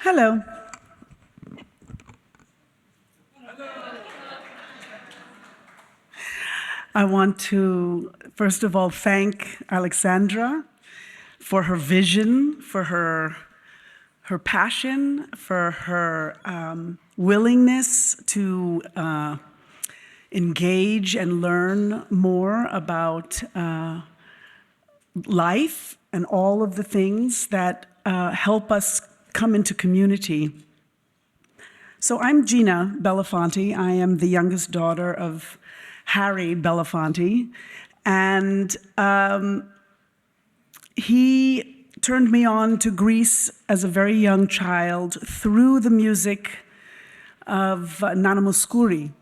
Hello. I want to, first of all, thank Alexandra for her vision, for her passion, for her willingness to engage and learn more about life and all of the things that help us come into community. So I'm Gina Belafonte. I am the youngest daughter of Harry Belafonte, and he turned me on to Greece as a very young child through the music of Nana Mouskouri,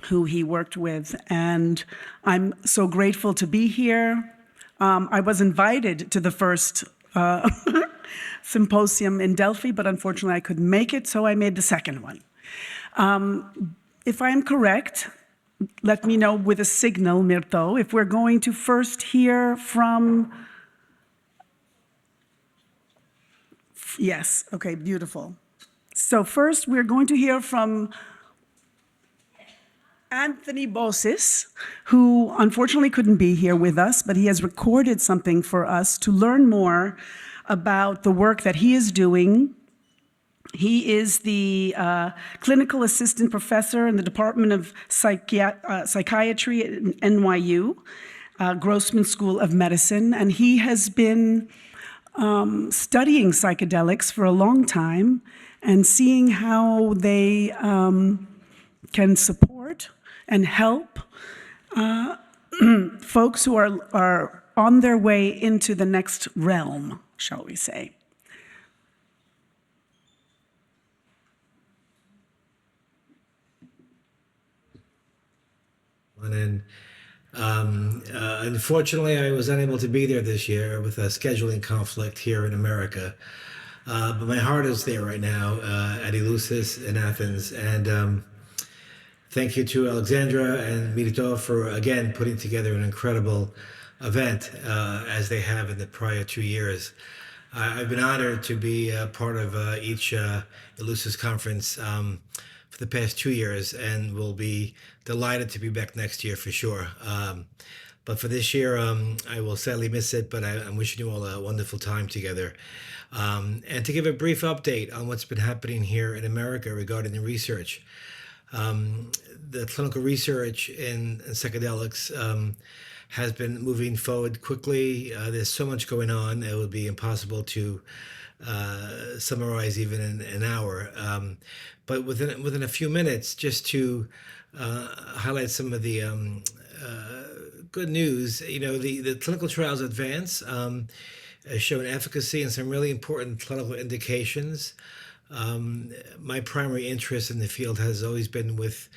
who he worked with, and I'm so grateful to be here. I was invited to the first symposium in Delphi, but unfortunately I couldn't make it, so I made the second one. If I am correct, let me know with a signal, Mirto, if we're going to first hear from... Yes, okay, beautiful. So first we're going to hear from Anthony Bossis, who unfortunately couldn't be here with us, but he has recorded something for us to learn more about the work that he is doing. He is the clinical assistant professor in the Department of Psychiatry at NYU, Grossman School of Medicine, and he has been studying psychedelics for a long time and seeing how they can support and help folks who are on their way into the next realm, shall we say. And unfortunately, I was unable to be there this year with a scheduling conflict here in America. But my heart is there right now at Eleusis in Athens. And thank you to Alexandra and Mirto for, again, putting together an incredible event as they have in the prior 2 years. I've been honored to be part of each Eleusis conference for the past 2 years, and will be delighted to be back next year for sure. But for this year, I will sadly miss it, but I'm wishing you all a wonderful time together. And to give a brief update on what's been happening here in America regarding the research. The clinical research in psychedelics has been moving forward quickly. There's so much going on, it would be impossible to summarize even in an hour. But within a few minutes, just to highlight some of the good news, the clinical trials advance, has shown efficacy in some really important clinical indications. My primary interest in the field has always been with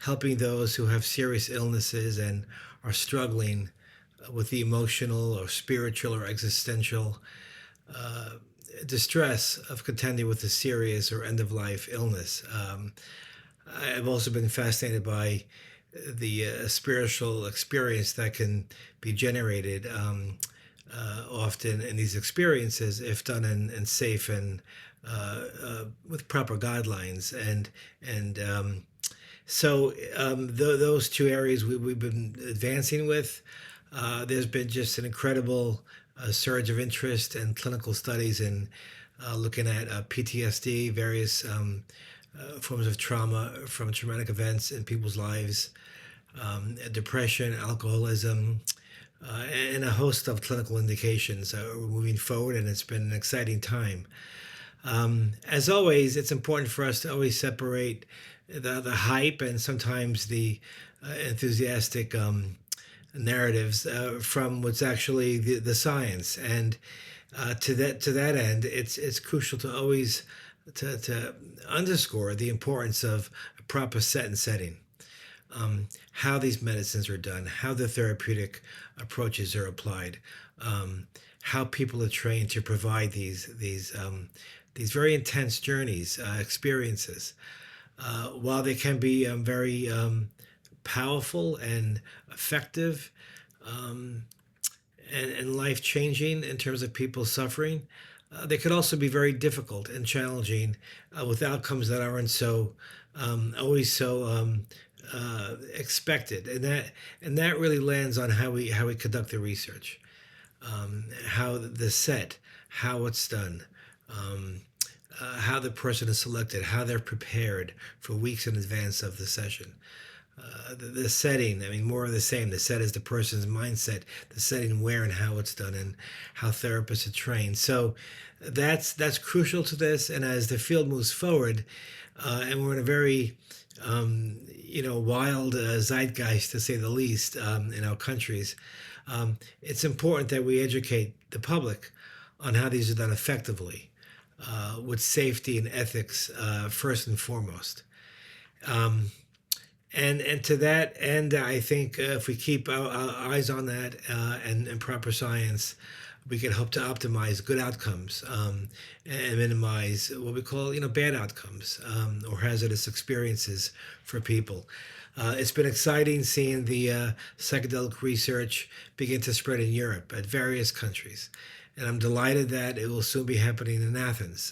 helping those who have serious illnesses and are struggling with the emotional or spiritual or existential distress of contending with a serious or end-of-life illness. I've also been fascinated by the spiritual experience that can be generated often in these experiences if done in safe and with proper guidelines. So those two areas we've been advancing with. There's been just an incredible surge of interest and clinical studies in looking at PTSD, various forms of trauma from traumatic events in people's lives, depression, alcoholism, and a host of clinical indications. We're moving forward, and it's been an exciting time. As always, it's important for us to always separate the hype and sometimes the enthusiastic narratives from what's actually the science. And to that end, it's crucial to always to underscore the importance of a proper set and setting. How these medicines are done, how the therapeutic approaches are applied, how people are trained to provide these very intense journeys, experiences. While they can be very powerful and effective and life-changing in terms of people suffering, they could also be very difficult and challenging with outcomes that aren't so always so expected, and that really lands on how we conduct the research, how the set, how it's done. How the person is selected, how they're prepared for weeks in advance of the session. The setting, I mean, more of the same. The set is the person's mindset, the setting, where and how it's done, and how therapists are trained. So that's crucial to this. And as the field moves forward, and we're in a very wild zeitgeist, to say the least, in our countries, it's important that we educate the public on how these are done effectively, with safety and ethics first and foremost. And to that end, I think if we keep our eyes on that and proper science, we can hope to optimize good outcomes, and minimize what we call bad outcomes, or hazardous experiences for people. It's been exciting seeing the psychedelic research begin to spread in Europe at various countries. And I'm delighted that it will soon be happening in Athens,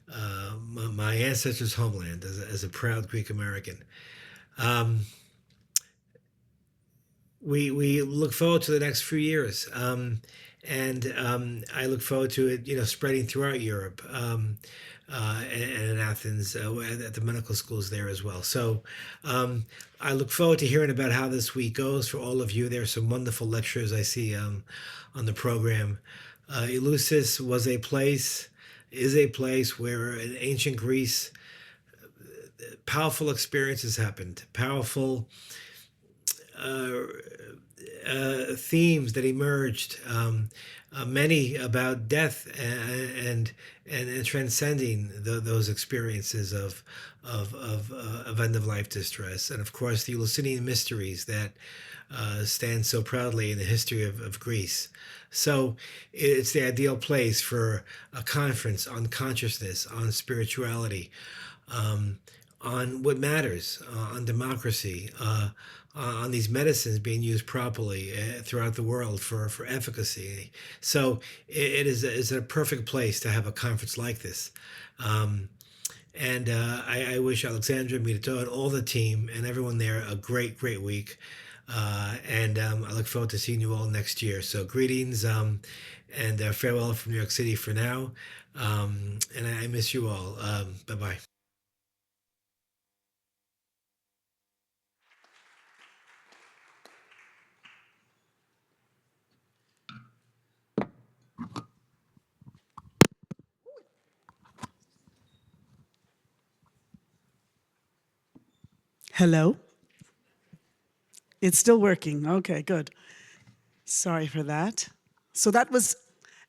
my ancestors' homeland, as a proud Greek American. We look forward to the next few years, and I look forward to it, spreading throughout Europe, and in Athens, at the medical schools there as well. So I look forward to hearing about how this week goes for all of you. There are some wonderful lectures I see on the program. Eleusis is a place where in ancient Greece, powerful experiences happened, powerful themes that emerged, many about death and transcending those experiences of end of life distress, and of course the Eleusinian Mysteries that stand so proudly in the history of Greece. So it's the ideal place for a conference on consciousness, on spirituality, on what matters, on democracy, on these medicines being used properly throughout the world for efficacy. So it's a perfect place to have a conference like this. And I wish Alexandra, Mirto, and all the team and everyone there a great, great week. And I look forward to seeing you all next year. So greetings, and farewell from New York City for now. And I miss you all. Bye-bye. Hello? It's still working. Okay, good. Sorry for that. So that was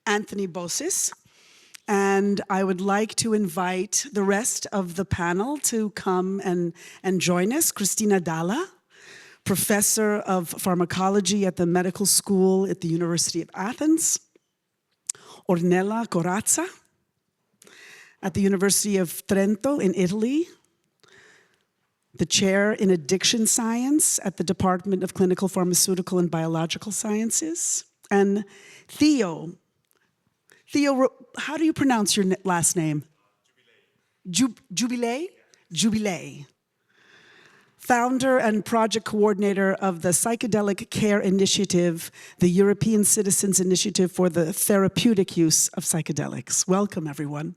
Anthony Bossis. And I would like to invite the rest of the panel to come and join us. Christina Dalla, professor of pharmacology at the medical school at the University of Athens. Ornella Corazza at the University of Trento in Italy, the chair in addiction science at the Department of Clinical Pharmaceutical and Biological Sciences, and Théo, how do you pronounce your last name? Giubilei? Giubilei. Founder and project coordinator of the Psychedelic Care Initiative, the European Citizens Initiative for the Therapeutic Use of Psychedelics. Welcome, everyone.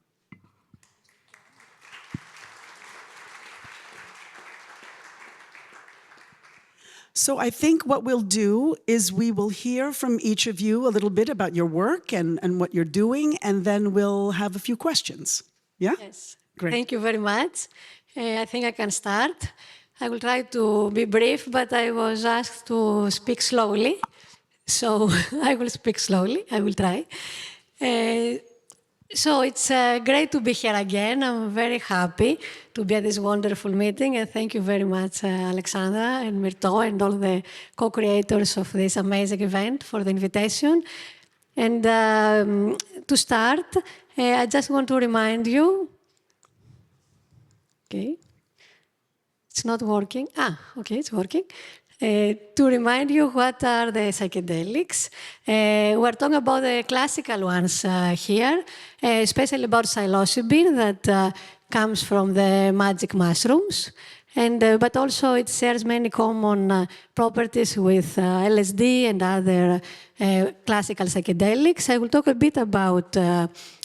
So I think what we'll do is we will hear from each of you a little bit about your work and what you're doing, and then we'll have a few questions. Yeah? Yes. Great. Thank you very much. I think I can start. I will try to be brief, but I was asked to speak slowly. So I will speak slowly. I will try. So it's great to be here again. I'm very happy to be at this wonderful meeting. And thank you very much, Alexandra and Mirto and all the co-creators of this amazing event for the invitation. And to start, I just want to remind you, okay, it's not working. Okay, it's working. To remind you what are the psychedelics, we're talking about the classical ones here, especially about psilocybin that comes from the magic mushrooms. But also it shares many common properties with LSD and other classical psychedelics. I will talk a bit about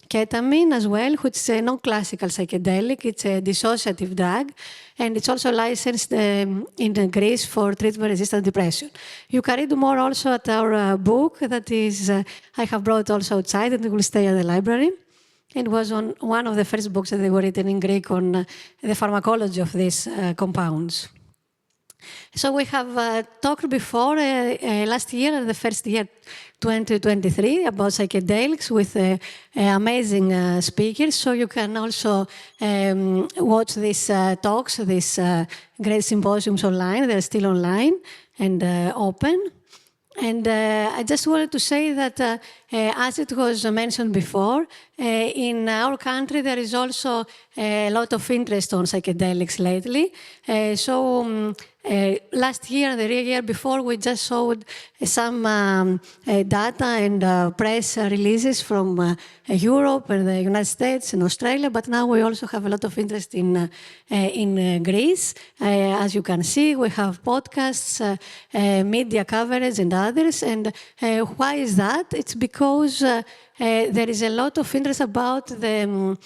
ketamine as well, which is a non-classical psychedelic. It's a dissociative drug, and it's also licensed in Greece for treatment-resistant depression. You can read more also at our book that is, I have brought also outside, and it will stay at the library. It was on one of the first books that they were written in Greek on the pharmacology of these compounds. So we have talked before last year, the first year, 2023, about psychedelics with amazing speakers. So you can also watch these talks, these great symposiums online. They're still online and open. And I just wanted to say that, as it was mentioned before, in our country there is also a lot of interest on psychedelics lately. Last year and the year before, we just showed some data and press releases from Europe and the United States and Australia, but now we also have a lot of interest in Greece. As you can see, we have podcasts, media coverage and others. And why is that? It's because there is a lot of interest about the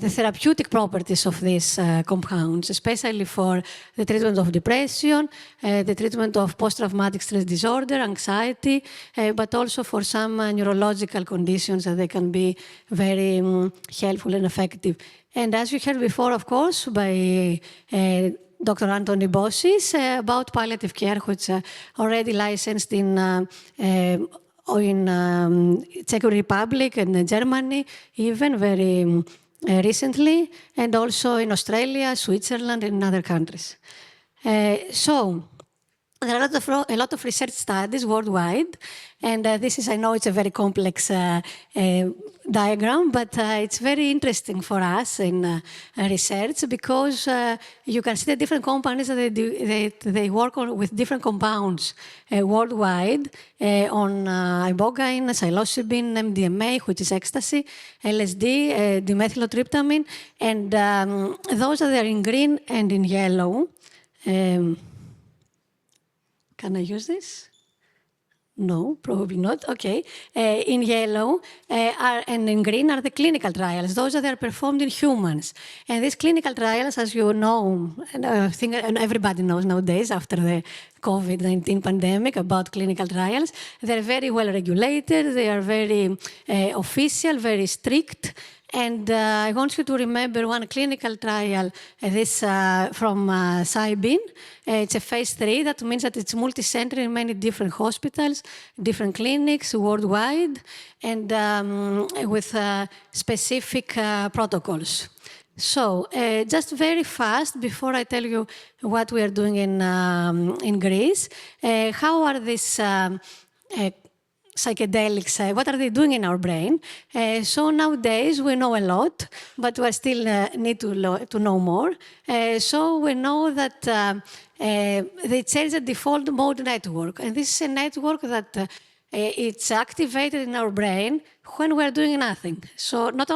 therapeutic properties of these compounds, especially for the treatment of depression, the treatment of post-traumatic stress disorder, anxiety, but also for some neurological conditions that they can be very helpful and effective. And as you heard before, of course, by Dr. Anthony Bossis about palliative care, which already licensed in Czech Republic and Germany, even very recently, and also in Australia, Switzerland, and other countries. So there are a lot of research studies worldwide, and this is, I know it's a very complex diagram, but it's very interesting for us in research because you can see the different companies that they work on with different compounds worldwide on ibogaine, psilocybin, MDMA, which is ecstasy, LSD, dimethyltryptamine, and those that are in green and in yellow. Can I use this? No, probably not. Okay. In yellow and in green are the clinical trials. Those that are performed in humans. And these clinical trials, as you know, and I think everybody knows nowadays after the COVID-19 pandemic about clinical trials, they're very well regulated. They are very official, very strict. And I want you to remember one clinical trial, this from Sybin. It's a phase 3. That means that it's multi-center in many different hospitals, different clinics worldwide, and with specific protocols. So just very fast, before I tell you what we are doing in Greece, how are these psychedelics, what are they doing in our brain? So nowadays we know a lot, but we still need to know more. So we know that they change the default mode network. And this is a network that it's activated in our brain when we are doing nothing. So not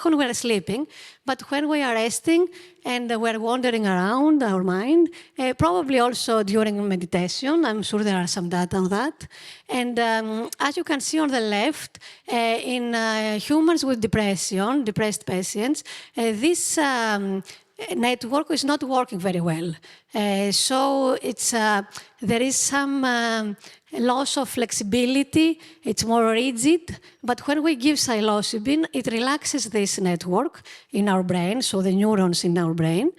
when we are sleeping, but when we are resting and we are wandering around our mind, probably also during meditation. I'm sure there are some data on that. And as you can see on the left, in humans with depression, depressed patients, this network is not working very well. So it's, there is some loss of flexibility, it's more rigid, but when we give psilocybin, it relaxes this network in our brain, so the neurons in our brain.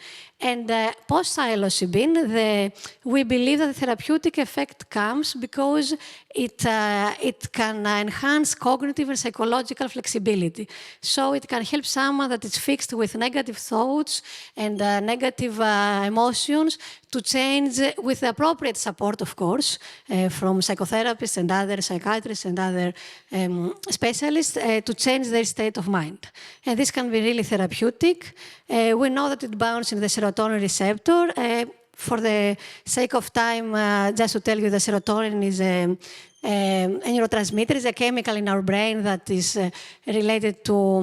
And post-psilocybin, we believe that the therapeutic effect comes because it can enhance cognitive and psychological flexibility. So it can help someone that is fixed with negative thoughts and negative emotions to change with the appropriate support, of course, from psychotherapists and other psychiatrists and other specialists to change their state of mind. And this can be really therapeutic. We know that it bounds in the serotonin receptor. for the sake of time, just to tell you, the serotonin is a neurotransmitter, is a chemical in our brain that is related to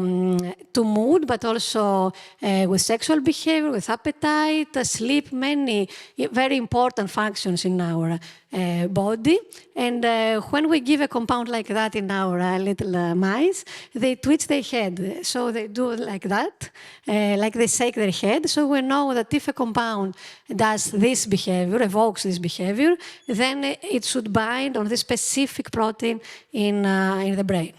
mood, but also with sexual behavior, with appetite, sleep, many very important functions in our body. And when we give a compound like that in our little mice, they twitch their head. So they do like that, like they shake their head. So we know that if a compound does this behavior, evokes this behavior, then it should bind on this specific protein in the brain.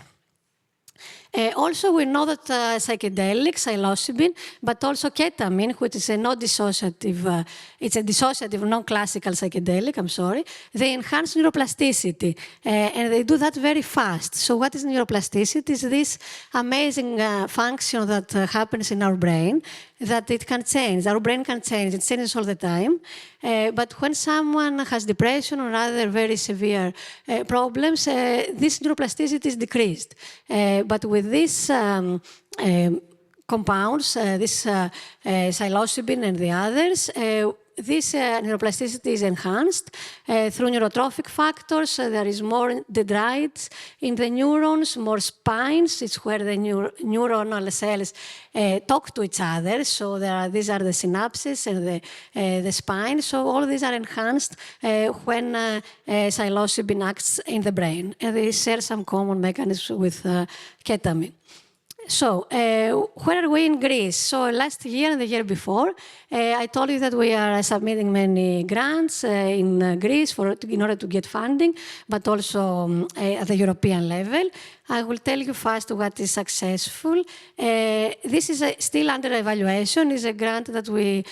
Also, we know that psychedelics, psilocybin, but also ketamine, which is a non-dissociative, it's a dissociative, non-classical psychedelic, I'm sorry, they enhance neuroplasticity, and they do that very fast. So what is neuroplasticity? It's this amazing function that happens in our brain, that it can change. Our brain can change. It changes all the time. But when someone has depression or other very severe problems, this neuroplasticity is decreased. But with these compounds, this psilocybin and the others, this neuroplasticity is enhanced through neurotrophic factors. There is more dendrites in the neurons, more spines. It's where the neuronal cells talk to each other. So these are the synapses and the spine. So all these are enhanced when psilocybin acts in the brain. And they share some common mechanisms with ketamine. So, where are we in Greece? So, last year and the year before, I told you that we are submitting many grants in Greece in order to get funding, but also at the European level. I will tell you first what is successful. This is still under evaluation. It's a grant that we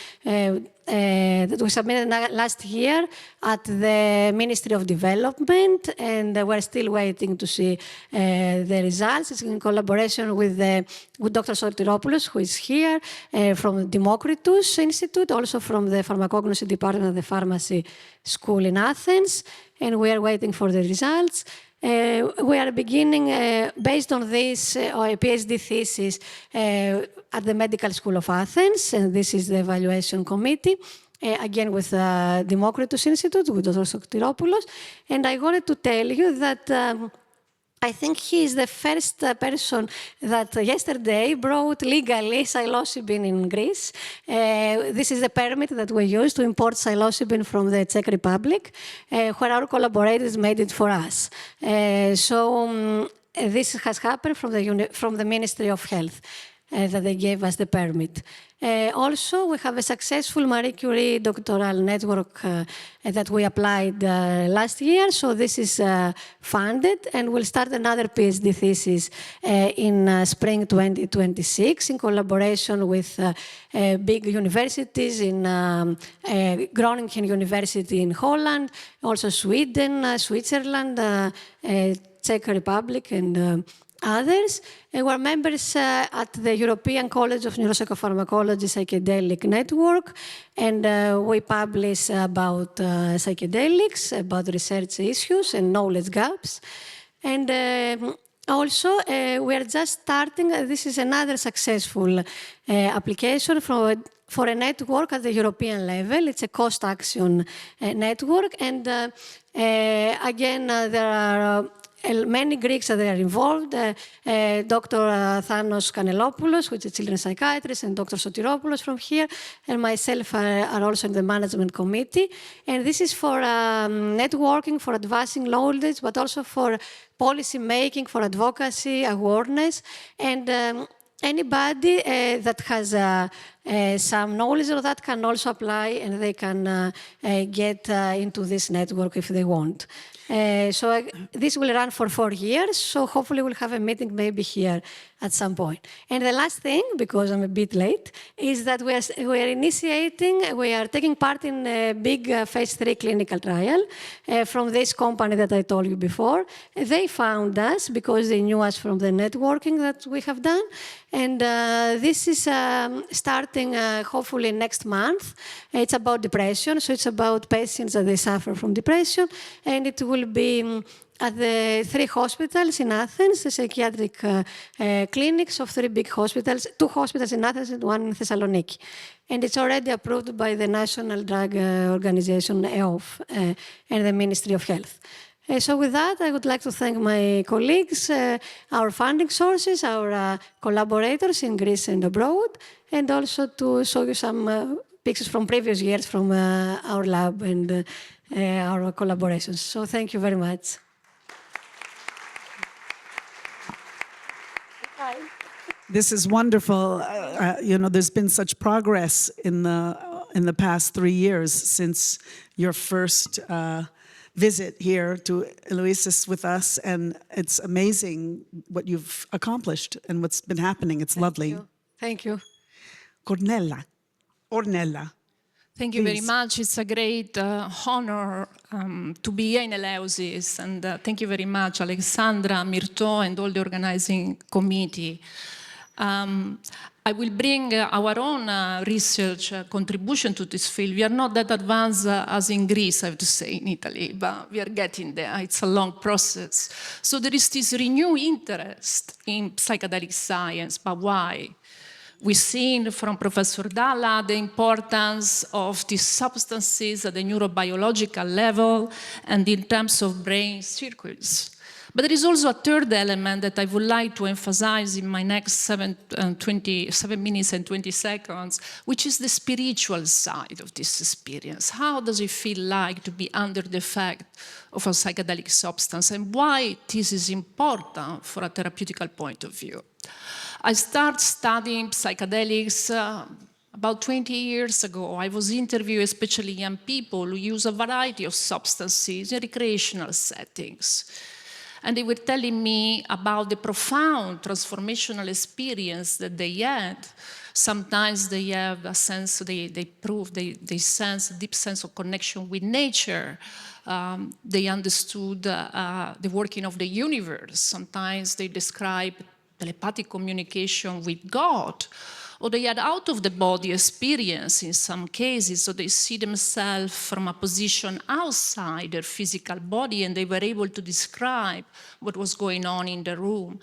submitted last year at the Ministry of Development, and we're still waiting to see the results. It's in collaboration with Dr. Sotiropoulos, who is here, from the Democritus Institute, also from the Pharmacognosy Department of the Pharmacy School in Athens, and we are waiting for the results. We are beginning, based on this, a PhD thesis at the Medical School of Athens, and this is the evaluation committee, again with the Democritus Institute, with Dr. Sotiropoulos. And I wanted to tell you that I think he is the first person that yesterday brought legally psilocybin in Greece. This is the permit that we use to import psilocybin from the Czech Republic, where our collaborators made it for us. This has happened from the Ministry of Health. That they gave us the permit. Also, we have a successful Marie Curie doctoral network that we applied last year. So this is funded, and we'll start another PhD thesis in spring 2026 in collaboration with big universities in Groningen University in Holland, also Sweden, Switzerland, Czech Republic, and others. We're members at the European College of Neuropsychopharmacology Psychedelic Network, and we publish about psychedelics, about research issues and knowledge gaps. And also, we are just starting, this is another successful application for a network at the European level. It's a cost-action network, and again, there are many Greeks that are involved, Dr. Thanos Kanelopoulos, which is a children's psychiatrist, and Dr. Sotiropoulos from here, and myself are also in the management committee. And this is for networking, for advancing knowledge, but also for policy making, for advocacy, awareness, and anybody that has some knowledge of that can also apply, and they can get into this network if they want. So this will run for 4 years, so hopefully we'll have a meeting maybe here at some point. And the last thing, because I'm a bit late, is that we are taking part in a big phase 3 clinical trial from this company that I told you before. They found us because they knew us from the networking that we have done. And this is starting hopefully next month. It's about depression, so it's about patients that they suffer from depression, and it will be at the 3 hospitals in Athens, the psychiatric clinics of 3 big hospitals, 2 hospitals in Athens and 1 in Thessaloniki. And it's already approved by the National Drug Organization, EOF, and the Ministry of Health. So with that, I would like to thank my colleagues, our funding sources, our collaborators in Greece and abroad, and also to show you some pictures from previous years from our lab and our collaborations. So thank you very much. This is wonderful. There's been such progress in the past 3 years since your first visit here to Eleusis with us, and it's amazing what you've accomplished and what's been happening. It's lovely. Thank you. Ornella. Thank you very Please. much. It's a great honor to be here in Eleusis, and thank you very much, Alexandra, Myrto, and all the organizing committee. I will bring our own research contribution to this field. We are not that advanced as in Greece, I have to say, in Italy, but we are getting there. It's a long process. So there is this renewed interest in psychedelic science, but why? We've seen from Professor Dalla the importance of these substances at the neurobiological level and in terms of brain circuits. But there is also a third element that I would like to emphasize in my next 7 minutes and 20 seconds, which is the spiritual side of this experience. How does it feel like to be under the effect of a psychedelic substance, and why this is important for a therapeutical point of view? I started studying psychedelics about 20 years ago. I was interviewing especially young people who use a variety of substances in recreational settings. And they were telling me about the profound transformational experience that they had. Sometimes they have a sense, they sense a deep sense of connection with nature. They understood the working of the universe. Sometimes they describe telepathic communication with God. Or they had out-of-the-body experience in some cases, so they see themselves from a position outside their physical body, and they were able to describe what was going on in the room.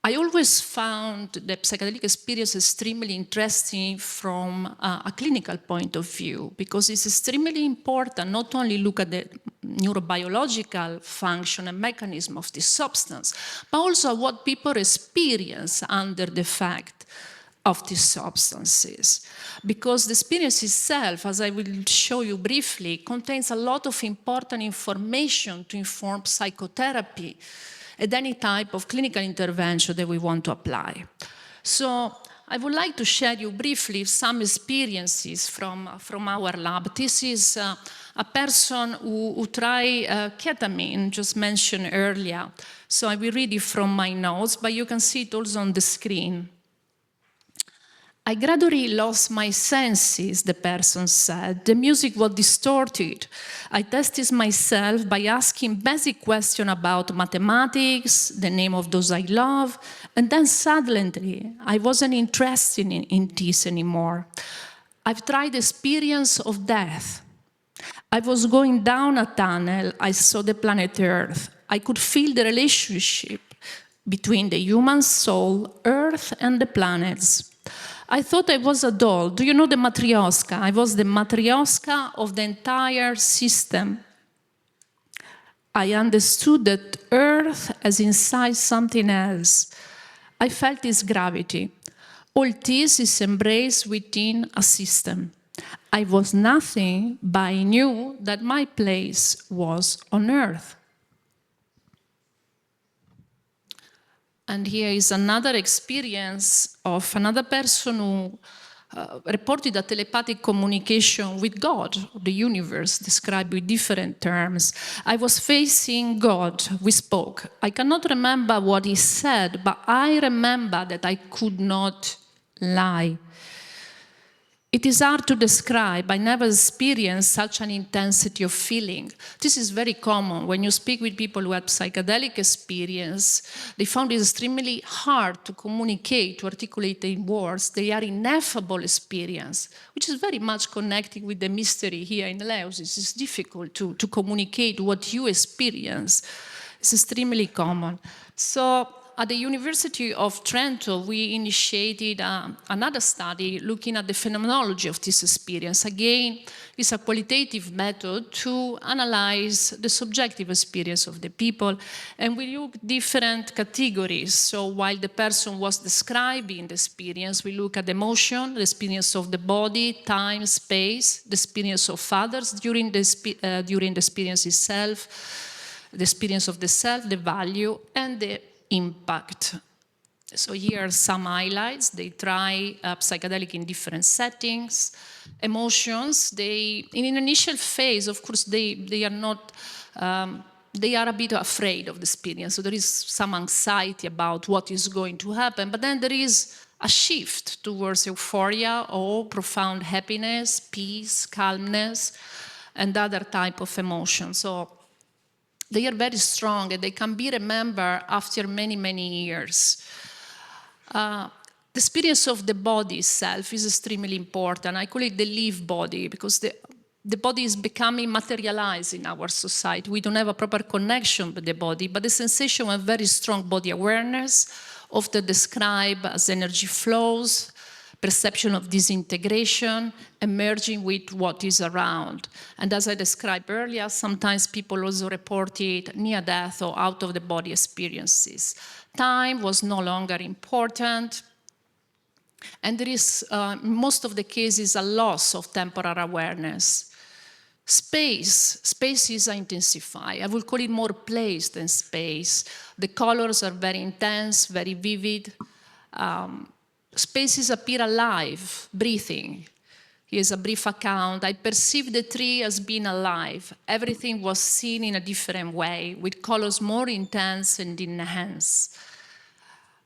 I always found the psychedelic experience extremely interesting from a clinical point of view, because it's extremely important not only look at the neurobiological function and mechanism of this substance, but also what people experience under the effect of these substances. Because the experience itself, as I will show you briefly, contains a lot of important information to inform psychotherapy and any type of clinical intervention that we want to apply. So I would like to share you briefly some experiences from our lab. This is a person who tried ketamine, just mentioned earlier. So I will read it from my notes, but you can see it also on the screen. I gradually lost my senses, the person said. The music was distorted. I tested myself by asking basic questions about mathematics, the name of those I love, and then suddenly I wasn't interested in this anymore. I've tried the experience of death. I was going down a tunnel. I saw the planet Earth. I could feel the relationship between the human soul, Earth, and the planets. I thought I was a doll. Do you know the matryoshka? I was the matryoshka of the entire system. I understood that Earth is inside something else. I felt its gravity. All this is embraced within a system. I was nothing, but I knew that my place was on Earth. And here is another experience of another person who reported a telepathic communication with God, the universe, described with different terms. I was facing God, we spoke. I cannot remember what he said, but I remember that I could not lie. It is hard to describe. I never experienced such an intensity of feeling. This is very common. When you speak with people who had psychedelic experience, they found it extremely hard to communicate, to articulate in words. They are ineffable experience, which is very much connected with the mystery here in Eleusis. It's difficult to communicate what you experience. It's extremely common. So at the University of Trento, we initiated another study looking at the phenomenology of this experience. Again, it's a qualitative method to analyze the subjective experience of the people, and we look different categories. So while the person was describing the experience, we look at emotion, the experience of the body, time, space, the experience of others during the experience itself, the experience of the self, the value, and the impact. So here are some highlights. They try psychedelic in different settings. Emotions, in an initial phase, of course, they are not, they are a bit afraid of the experience. So there is some anxiety about what is going to happen, but then there is a shift towards euphoria or profound happiness, peace, calmness, and other type of emotions. So they are very strong and they can be remembered after many, many years. The experience of the body itself is extremely important. I call it the live body because the body is becoming materialized in our society. We don't have a proper connection with the body, but the sensation of very strong body awareness, often described as energy flows, perception of disintegration, emerging with what is around. And as I described earlier, sometimes people also reported near-death or out-of-the-body experiences. Time was no longer important, and there is, in most of the cases, a loss of temporal awareness. Spaces are intensified. I will call it more place than space. The colors are very intense, very vivid. Spaces appear alive, breathing. Here's a brief account. I perceived the tree as being alive. Everything was seen in a different way, with colors more intense and enhanced.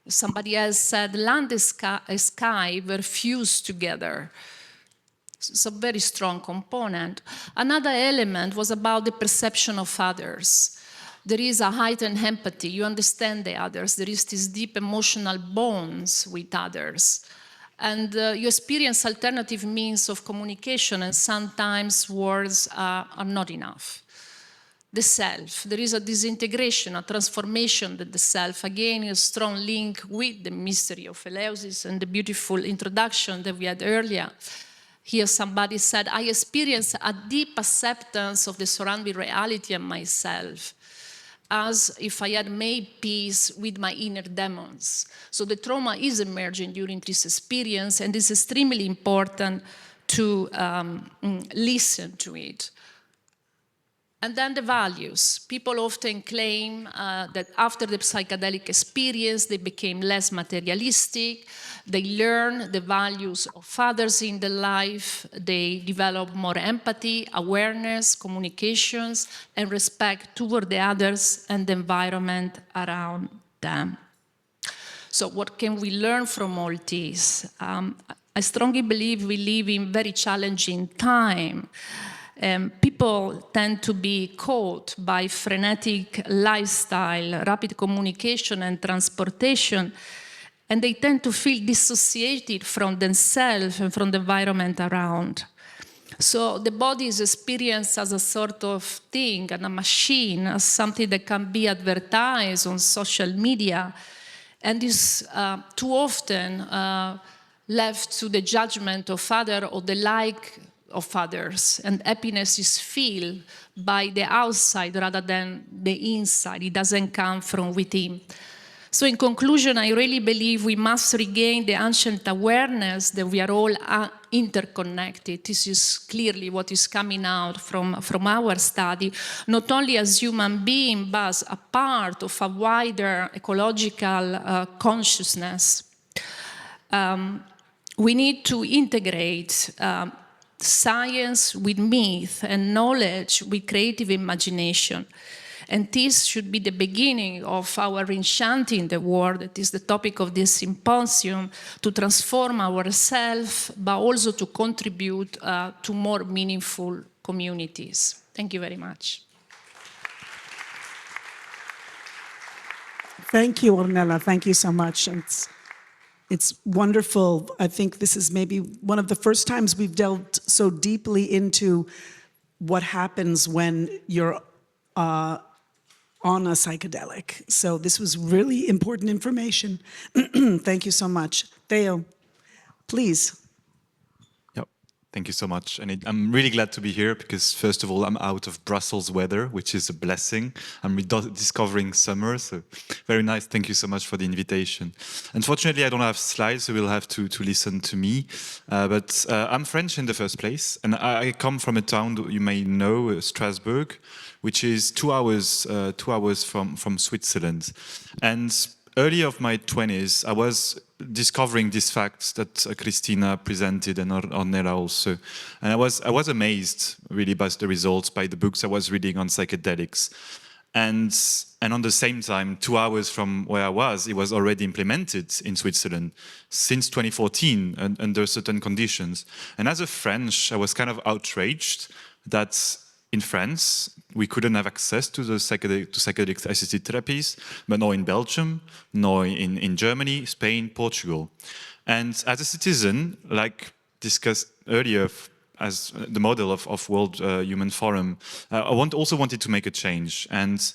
Somebody else said, land and sky were fused together. It's a very strong component. Another element was about the perception of others. There is a heightened empathy. You understand the others. There is this deep emotional bonds with others. And you experience alternative means of communication, and sometimes words are not enough. The self. There is a disintegration, a transformation that the self, again, is a strong link with the mystery of Eleusis and the beautiful introduction that we had earlier. Here somebody said, I experienced a deep acceptance of the surrounding reality and myself, as if I had made peace with my inner demons. So the trauma is emerging during this experience, and it's extremely important to listen to it. And then the values. People often claim that after the psychedelic experience, they became less materialistic, they learn the values of others in their life, they develop more empathy, awareness, communications, and respect toward the others and the environment around them. So what can we learn from all this? I strongly believe we live in very challenging time. People tend to be caught by frenetic lifestyle, rapid communication and transportation, and they tend to feel dissociated from themselves and from the environment around. So the body is experienced as a sort of thing, and a machine, as something that can be advertised on social media, and is too often left to the judgment of others or the like of others, and happiness is felt by the outside rather than the inside. It doesn't come from within. So in conclusion, I really believe we must regain the ancient awareness that we are all interconnected. This is clearly what is coming out from our study, not only as human beings, but as a part of a wider ecological consciousness. We need to integrate science with myth and knowledge with creative imagination. And this should be the beginning of our re-enchanting the world. That is the topic of this symposium, to transform ourselves, but also to contribute to more meaningful communities. Thank you very much. Thank you, Ornella. Thank you so much. It's wonderful. I think this is maybe one of the first times we've delved so deeply into what happens when you're on a psychedelic. So this was really important information. Thank you so much. Théo, please. Yep. Thank you so much. And I'm really glad to be here because, first of all, I'm out of Brussels weather, which is a blessing. I'm discovering summer, so very nice. Thank you so much for the invitation. Unfortunately, I don't have slides, so we'll have to listen to me. But I'm French in the first place, and I come from a town that you may know, Strasbourg, which is 2 hours from Switzerland. And early of my 20s, I was discovering these facts that Christina presented and Ornella also. And I was amazed really by the results, by the books I was reading on psychedelics. And on the same time, 2 hours from where I was, it was already implemented in Switzerland since 2014 under certain conditions. And as a French, I was kind of outraged that in France, we couldn't have access to the psychedelic-assisted therapies, but nor in Belgium, nor in Germany, Spain, Portugal. And as a citizen, like discussed earlier as the model of World Human Forum, I also wanted to make a change. And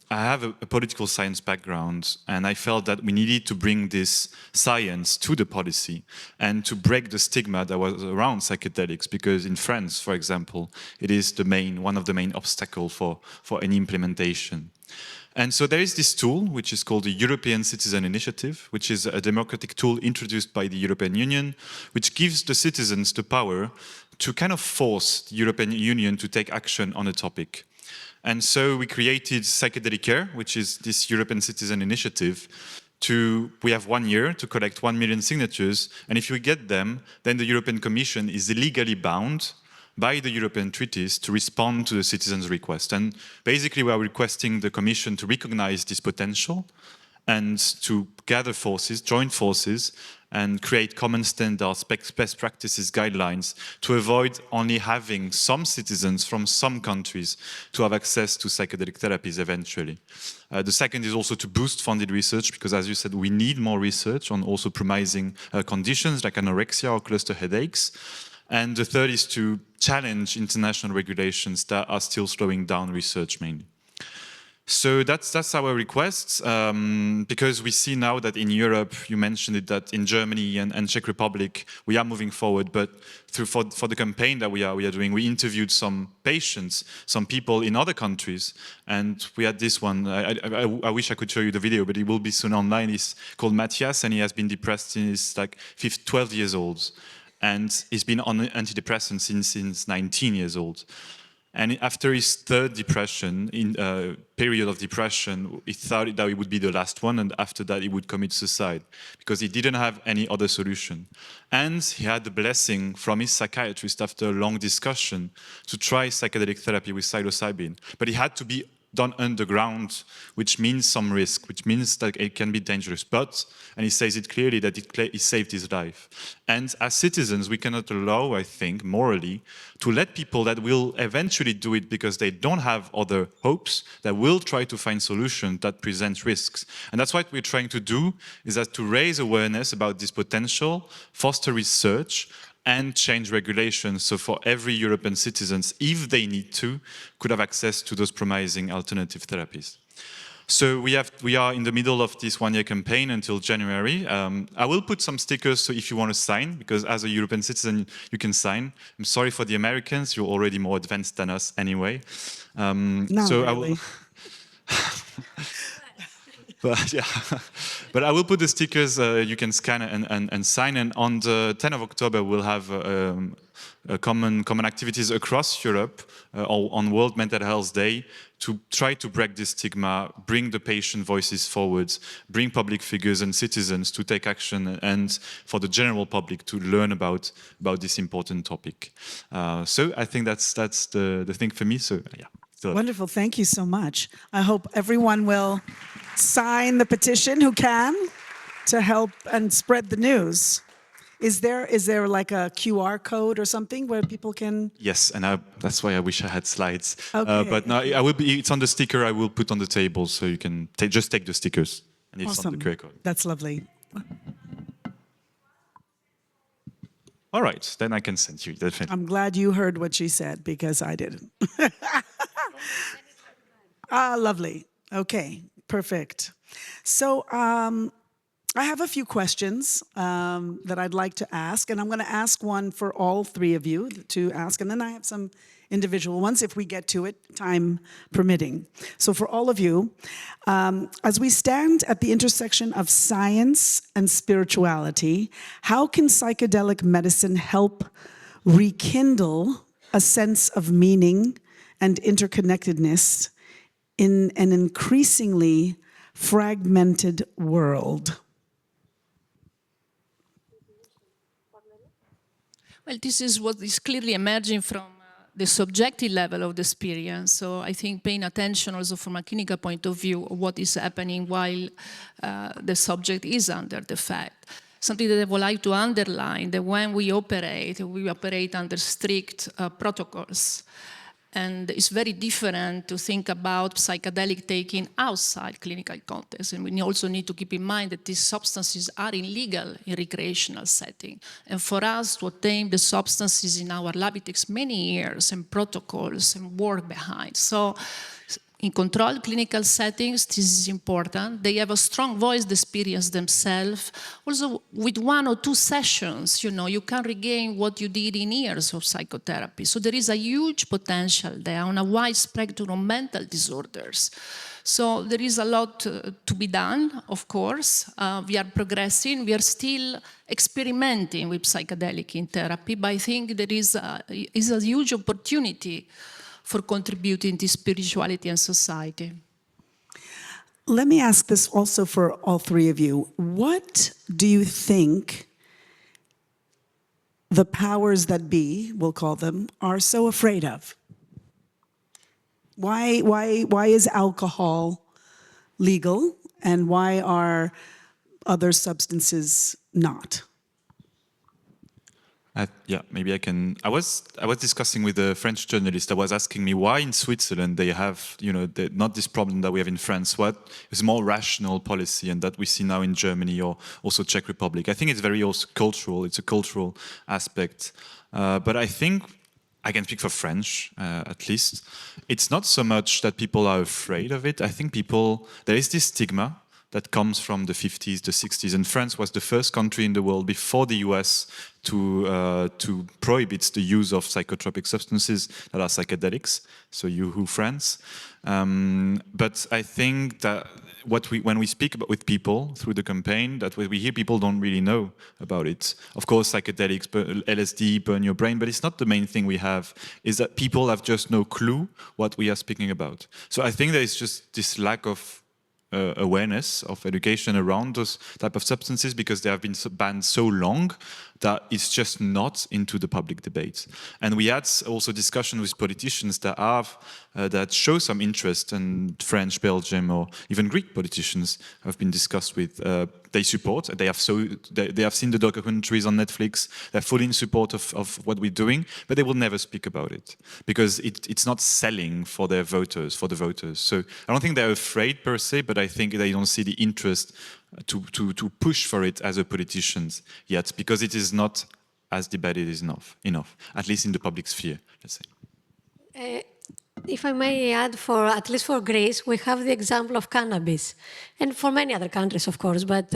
I have a political science background, and I felt that we needed to bring this science to the policy and to break the stigma that was around psychedelics, because in France, for example, it is one of the main obstacles for any implementation. And so there is this tool, which is called the European Citizen Initiative, which is a democratic tool introduced by the European Union, which gives the citizens the power to kind of force the European Union to take action on a topic. And so we created Psychedelic Care, which is this European Citizen Initiative. We have 1 year to collect 1 million signatures, and if we get them, then the European Commission is legally bound by the European treaties to respond to the citizens' request. And basically we are requesting the Commission to recognize this potential and to gather forces, join forces, and create common standards, best practices, guidelines to avoid only having some citizens from some countries to have access to psychedelic therapies eventually. The second is also to boost funded research, because as you said, we need more research on also promising conditions like anorexia or cluster headaches. And the third is to challenge international regulations that are still slowing down research mainly. So that's our request, because we see now that in Europe, you mentioned it, that in Germany and Czech Republic, we are moving forward, but for the campaign that we are doing, we interviewed some patients, some people in other countries, and we had this one. I wish I could show you the video, but it will be soon online. He's called Matthias, and he has been depressed since like 12 years old, and he's been on antidepressants since 19 years old. And after his third depression, period of depression, he thought that it would be the last one, and after that he would commit suicide because he didn't have any other solution. And he had the blessing from his psychiatrist after a long discussion to try psychedelic therapy with psilocybin. But he had to be done underground, which means some risk, which means that it can be dangerous. But, and he says it clearly, that it saved his life. And as citizens, we cannot allow, I think, morally, to let people that will eventually do it because they don't have other hopes, that will try to find solutions that present risks. And that's what we're trying to do, is that to raise awareness about this potential, foster research, and change regulations, so for every European citizens, if they need to, could have access to those promising alternative therapies. So we are in the middle of this one-year campaign until January. I will put some stickers, so if you want to sign, because as a European citizen, you can sign. I'm sorry for the Americans, you're already more advanced than us anyway. Not so really. But I will put the stickers, you can scan and sign, and on the 10th of October we'll have common activities across Europe on World Mental Health Day to try to break this stigma, bring the patient voices forward, bring public figures and citizens to take action, and for the general public to learn about this important topic. So I think that's the thing for me, so yeah. Wonderful, thank you so much. I hope everyone will sign the petition who can to help and spread the news. Is there like a QR code or something where people can? Yes, and that's why I wish I had slides. Okay. But no, it's on the sticker I will put on the table, so you can just take the stickers, and it's Awesome. on the QR code. That's lovely. All right, then I can send you, definitely. I'm glad you heard what she said, because I didn't. Ah, lovely. Okay, perfect. So I have a few questions that I'd like to ask, and I'm going to ask one for all three of you to ask, and then I have some individual ones if we get to it, time permitting. So for all of you, as we stand at the intersection of science and spirituality, how can psychedelic medicine help rekindle a sense of meaning and interconnectedness in an increasingly fragmented world? Well, this is what is clearly emerging from the subjective level of the experience. So I think paying attention also from a clinical point of view of what is happening while the subject is under the effect. Something that I would like to underline, that when we operate under strict protocols. And it's very different to think about psychedelic taking outside clinical context. And we also need to keep in mind that these substances are illegal in recreational setting. And for us to obtain the substances in our lab, it takes many years and protocols and work behind. So in controlled clinical settings, this is important. They have a strong voice experience themselves. Also, with 1 or 2 sessions, you can regain what you did in years of psychotherapy. So there is a huge potential there on a wide spectrum of mental disorders. So there is a lot to be done, of course. We are progressing. We are still experimenting with psychedelic in therapy, but I think there is a huge opportunity for contributing to spirituality and society. Let me ask this also for all three of you. What do you think the powers that be, we'll call them, are so afraid of? Why is alcohol legal and why are other substances not? Yeah, maybe I can. I was discussing with a French journalist that was asking me why in Switzerland they have, not this problem that we have in France. What is more rational policy and that we see now in Germany or also Czech Republic? I think it's very also cultural. It's a cultural aspect. But I think I can speak for French, at least. It's not so much that people are afraid of it. I think there is this stigma that comes from the 50s, the 60s, and France was the first country in the world before the US to prohibit the use of psychotropic substances that are psychedelics. So France. But I think that when we speak with people through the campaign, that what we hear, people don't really know about it. Of course, psychedelics, LSD, burn your brain, but it's not the main thing we have, is that people have just no clue what we are speaking about. So I think there is just this lack of awareness, of education around those type of substances because they have been banned so long that it's just not into the public debate. And we had also discussion with politicians that show some interest, and French, Belgium, or even Greek politicians have been discussed with. They support. They have seen the documentaries on Netflix. They're fully in support of what we're doing, but they will never speak about it because it's not selling for the voters. So I don't think they're afraid per se, but I think they don't see the interest to push for it as a politicians yet, because it is not as debated enough, at least in the public sphere, let's say. If I may add, at least for Greece, we have the example of cannabis, and for many other countries, of course. But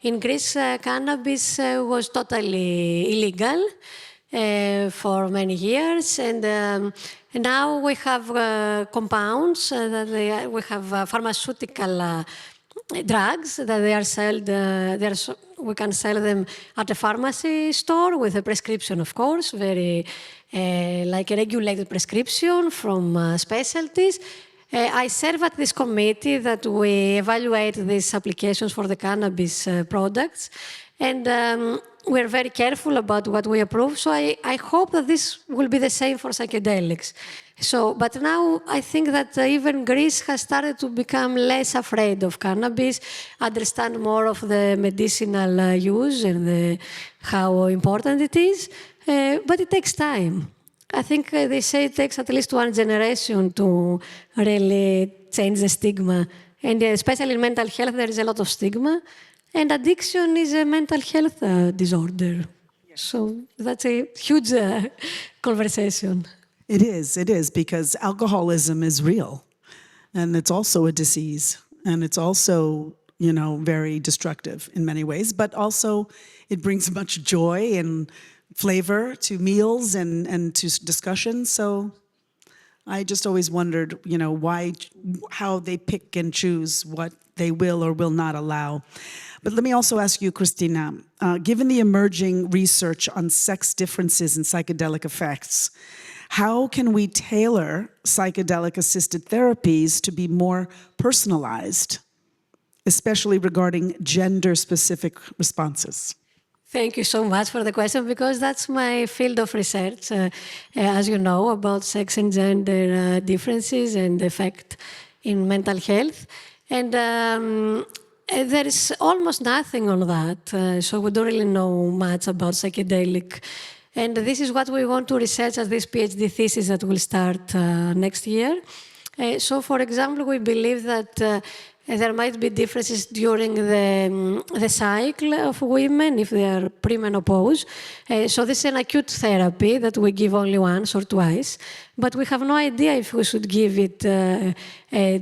in Greece, cannabis was totally illegal for many years, and now we have compounds we have pharmaceutical drugs that they are sold. We can sell them at a pharmacy store with a prescription, of course, very like a regulated prescription from specialties. I serve at this committee that we evaluate these applications for the cannabis products, and we're very careful about what we approve. So I hope that this will be the same for psychedelics. But now I think that even Greece has started to become less afraid of cannabis, understand more of the medicinal use and how important it is. But it takes time. I think they say it takes at least 1 generation to really change the stigma. And especially in mental health, there is a lot of stigma. And addiction is a mental health disorder. So that's a huge conversation. It is, because alcoholism is real. and it's also a disease, and it's also, very destructive in many ways, but also it brings much joy and flavor to meals and to discussions. So I just always wondered, how they pick and choose what they will or will not allow. But let me also ask you, Christina, given the emerging research on sex differences and psychedelic effects, how can we tailor psychedelic-assisted therapies to be more personalized, especially regarding gender-specific responses? Thank you so much for the question, because that's my field of research, as you know, about sex and gender differences and effect in mental health. And there is almost nothing on that, so we don't really know much about psychedelic. And this is what we want to research as this PhD thesis that will start next year. So, for example, we believe that there might be differences during the cycle of women if they are premenopause. So this is an acute therapy that we give only once or twice, but we have no idea if we should give it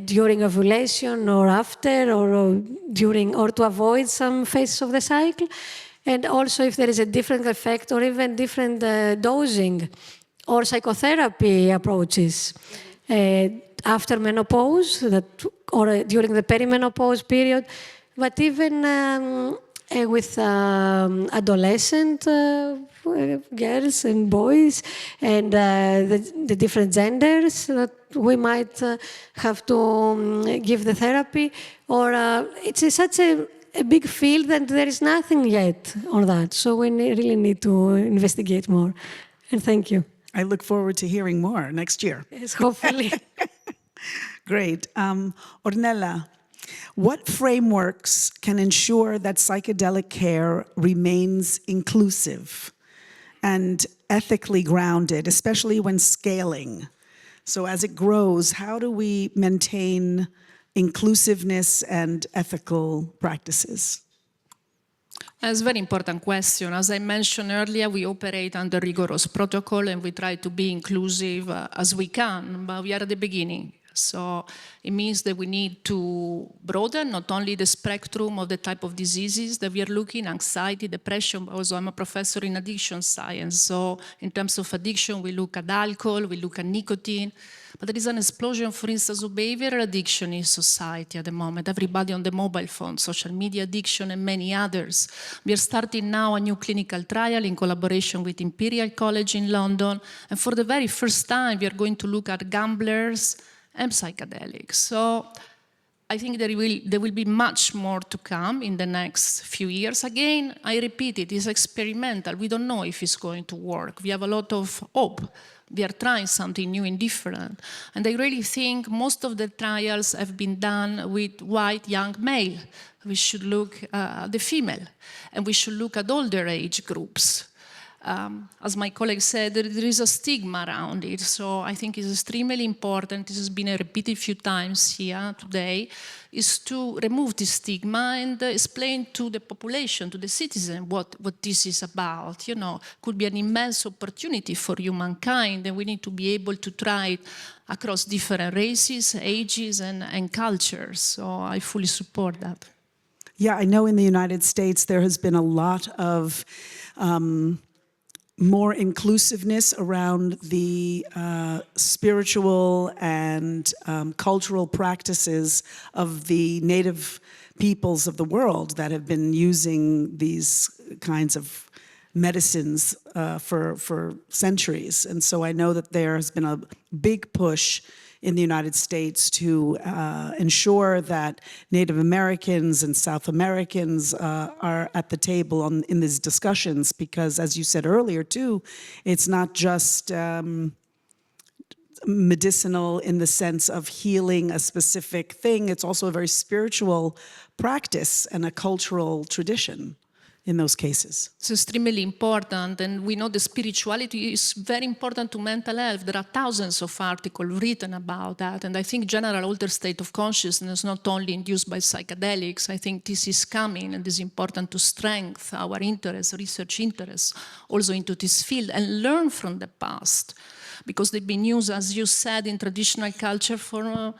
during ovulation or after, or during, or to avoid some phases of the cycle, and also if there is a different effect or even different dosing or psychotherapy approaches. After menopause, or during the perimenopause period, but even with adolescent girls and boys, and the different genders that we might have to give the therapy, or it's such a big field that there is nothing yet on that. So we really need to investigate more. And thank you. I look forward to hearing more next year. Yes, hopefully. Great. Ornella, what frameworks can ensure that psychedelic care remains inclusive and ethically grounded, especially when scaling? So as it grows, how do we maintain inclusiveness and ethical practices? That's a very important question. As I mentioned earlier, we operate under rigorous protocol and we try to be inclusive as we can, but we are at the beginning. So it means that we need to broaden not only the spectrum of the type of diseases that we are looking, anxiety, depression, but also I'm a professor in addiction science. So in terms of addiction, we look at alcohol, we look at nicotine, but there is an explosion, for instance, of behavioral addiction in society at the moment. Everybody on the mobile phone, social media addiction, and many others. We are starting now a new clinical trial in collaboration with Imperial College in London, and for the very first time, we are going to look at gamblers and psychedelics. So I think there will be much more to come in the next few years. Again, I repeat, it is experimental. We don't know if it's going to work. We have a lot of hope. We are trying something new and different. And I really think most of the trials have been done with white young male. We should look at the female, and we should look at older age groups. As my colleague said, there is a stigma around it, so I think it's extremely important, this has been repeated a few times here today, is to remove this stigma and explain to the population, to the citizen, what this is about. You know, could be an immense opportunity for humankind, and we need to be able to try it across different races, ages, and cultures, so I fully support that. Yeah, I know in the United States there has been a lot of more inclusiveness around the spiritual and cultural practices of the native peoples of the world that have been using these kinds of medicines for centuries. And so I know that there has been a big push in the United States to ensure that Native Americans and South Americans are at the table in these discussions, because as you said earlier too, it's not just medicinal in the sense of healing a specific thing, it's also a very spiritual practice and a cultural tradition in those cases. It's extremely important, and we know the spirituality is very important to mental health. There are thousands of articles written about that, and I think general altered state of consciousness, not only induced by psychedelics, I think this is coming, and it's important to strengthen our interest, research interest, also into this field, and learn from the past, because they've been used, as you said, in traditional culture for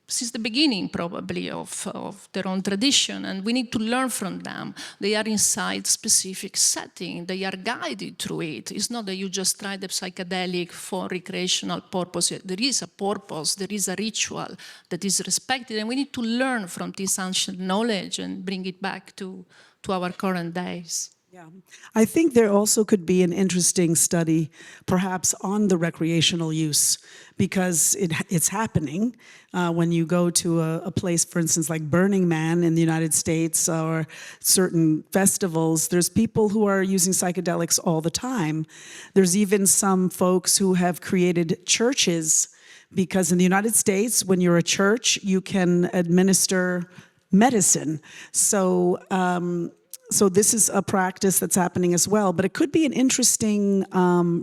since the beginning, probably, of their own tradition, and we need to learn from them. They are inside specific setting. They are guided through it. It's not that you just try the psychedelic for recreational purpose. There is a purpose, there is a ritual that is respected, and we need to learn from this ancient knowledge and bring it back to our current days. Yeah. I think there also could be an interesting study, perhaps, on the recreational use, because it's happening. When you go to a place, for instance, like Burning Man in the United States or certain festivals, there's people who are using psychedelics all the time. There's even some folks who have created churches, because in the United States, when you're a church, you can administer medicine. So this is a practice that's happening as well, but it could be an interesting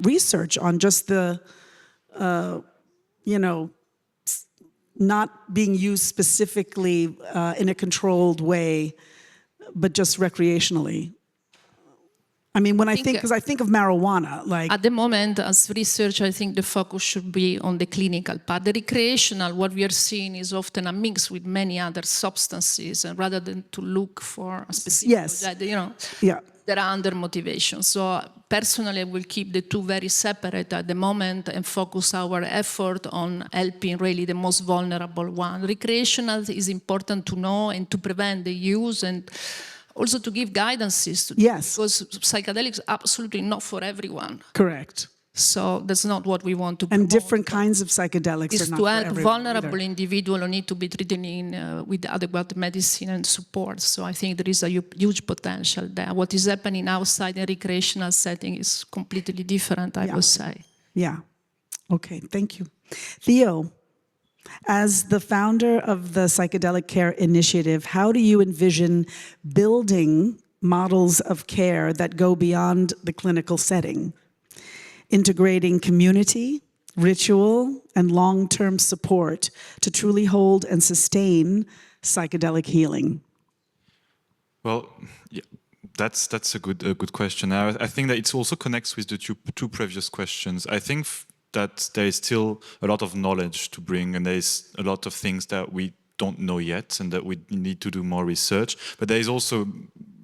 research on just the, not being used specifically in a controlled way, but just recreationally. I mean, when I think, because I think of marijuana, like... At the moment, as research, I think the focus should be on the clinical part. The recreational, what we are seeing is often a mix with many other substances, and rather than to look for a specific, yes. Yeah. There are other motivations. So personally, I will keep the two very separate at the moment and focus our effort on helping really the most vulnerable one. Recreational is important to know and to prevent the use, and also to give guidances to yes. because psychedelics are absolutely not for everyone. Correct. So that's not what we want to promote. And different kinds of psychedelics is are not to for help everyone vulnerable either. individuals who need to be treated with adequate medicine and support. So I think there is a huge potential there. What is happening outside the recreational setting is completely different, I would say. Yeah. Okay, thank you. Théo, as the founder of the Psychedelic Care Initiative, how do you envision building models of care that go beyond the clinical setting, integrating community, ritual, and long-term support to truly hold and sustain psychedelic healing? Well, yeah, that's a good question. I think that it also connects with the two previous questions. I think that there is still a lot of knowledge to bring, and there is a lot of things that we don't know yet, and that we need to do more research. But there is also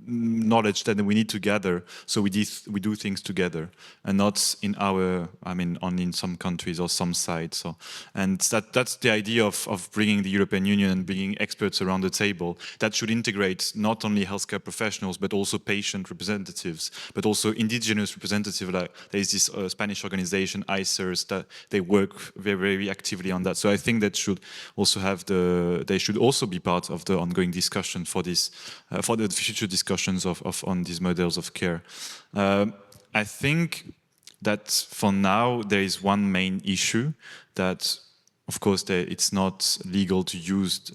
knowledge that we need to gather, so we do things together, and not in only in some countries or some sites. So, and that's the idea of bringing the European Union and bringing experts around the table that should integrate not only healthcare professionals but also patient representatives, but also indigenous representatives. Like there is this Spanish organization ICERS that they work very, very actively on that. So I think that should also they should also be part of the ongoing discussion for this for the future discussion on these models of care. I think that for now there is one main issue that, of course, it's not legal to use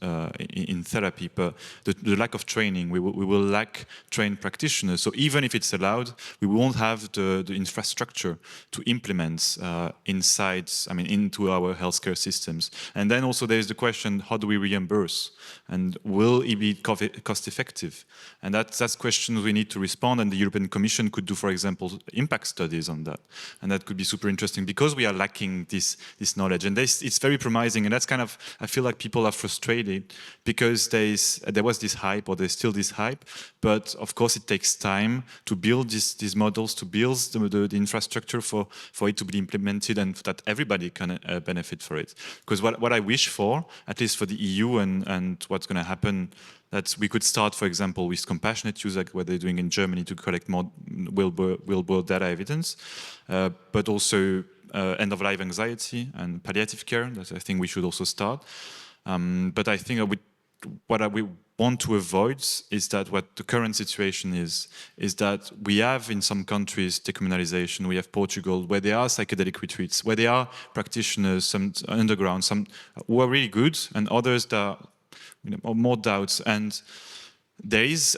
in therapy, but the lack of training. We will lack trained practitioners. So even if it's allowed, we won't have the infrastructure to implement into our healthcare systems. And then also there's the question, how do we reimburse? And will it be cost effective? And that's questions we need to respond. And the European Commission could do, for example, impact studies on that. And that could be super interesting because we are lacking this knowledge. And it's very promising, and that's kind of, I feel like people are frustrated because there was this hype, or there's still this hype, but of course it takes time to build these models, to build the infrastructure for it to be implemented, and that everybody can benefit for it. Because what I wish for, at least for the EU and what's going to happen, that we could start, for example, with compassionate use, like what they're doing in Germany to collect more real-world data evidence, but also end-of-life anxiety and palliative care. That I think we should also start. But I think what we want to avoid is that what the current situation is that we have in some countries decriminalization. We have Portugal, where there are psychedelic retreats, where there are practitioners, some underground, some who are really good, and others that are more doubts. And there is,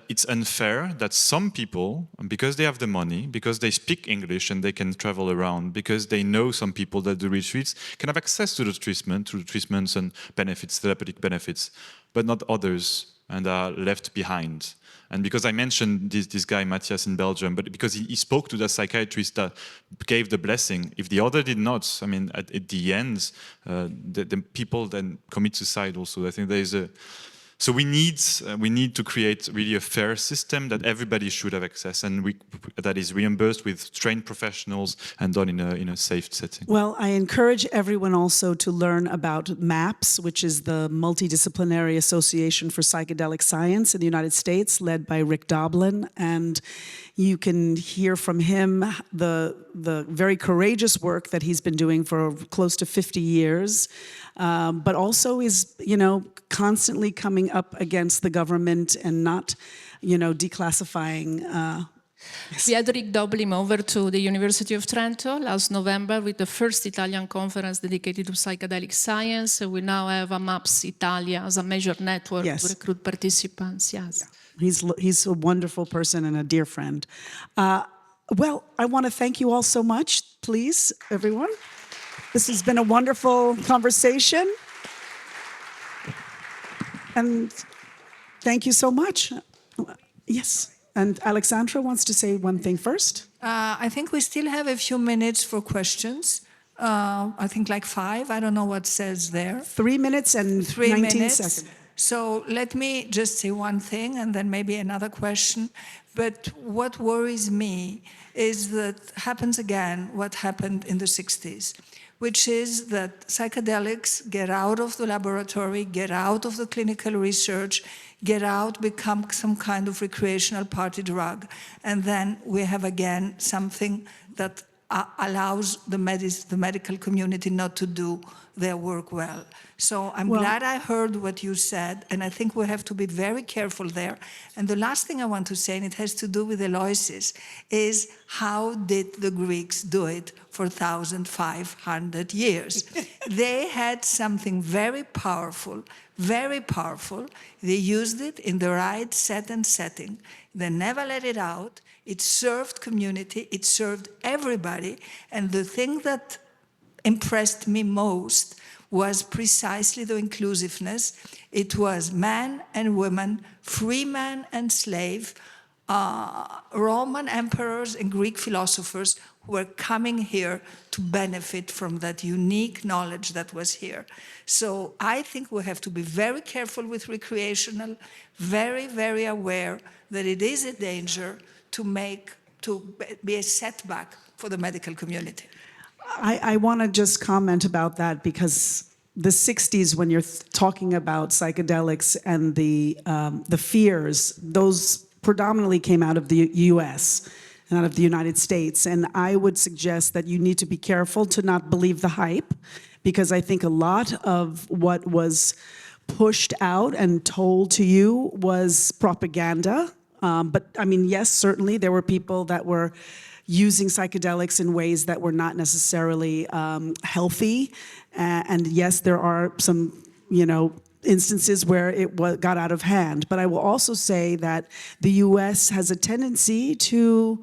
it's unfair that some people, because they have the money, because they speak English and they can travel around, because they know some people that do retreats, can have access to the treatments and benefits, therapeutic benefits, but not others, and are left behind. And because I mentioned this guy, Matthias, in Belgium, but because he spoke to the psychiatrist that gave the blessing. If the other did not, I mean, at the end, the people then commit suicide also. I think there is a... So we need to create really a fair system that everybody should have access, and that is reimbursed with trained professionals and done in a safe setting. Well, I encourage everyone also to learn about MAPS, which is the Multidisciplinary Association for Psychedelic Science in the United States, led by Rick Doblin, and you can hear from him the very courageous work that he's been doing for close to 50 years, but also is, constantly coming up against the government and not, declassifying. We had Rick Doblin over to the University of Trento last November with the first Italian conference dedicated to psychedelic science. We now have a MAPS Italia as a major network to recruit participants. Yes. Yeah. He's a wonderful person and a dear friend. Well, I want to thank you all so much. Please, everyone. This has been a wonderful conversation. And thank you so much. Yes. And Alexandra wants to say one thing first. I think we still have a few minutes for questions. I think like 5. I don't know what says there. 3 minutes and 19 seconds. So let me just say one thing and then maybe another question. But what worries me is that happens again what happened in the 60s, which is that psychedelics get out of the laboratory, get out of the clinical research, get out, become some kind of recreational party drug. And then we have again something that allows the medical community not to do their work well. So I'm glad I heard what you said, and I think we have to be very careful there. And the last thing I want to say, and it has to do with Eleusis, is how did the Greeks do it for 1,500 years? They had something very powerful, very powerful. They used it in the right set and setting. They never let it out. It served community, it served everybody. And the thing that impressed me most was precisely the inclusiveness. It was man and woman, free man and slave, Roman emperors and Greek philosophers who were coming here to benefit from that unique knowledge that was here. So I think we have to be very careful with recreational, very, very aware that it is a danger to be a setback for the medical community. I want to just comment about that because the 60s, when you're talking about psychedelics and the fears, those predominantly came out of the US and out of the United States. And I would suggest that you need to be careful to not believe the hype, because I think a lot of what was pushed out and told to you was propaganda. But I mean, yes, certainly there were people that were using psychedelics in ways that were not necessarily healthy. And yes, there are some, instances where it got out of hand. But I will also say that the US has a tendency to,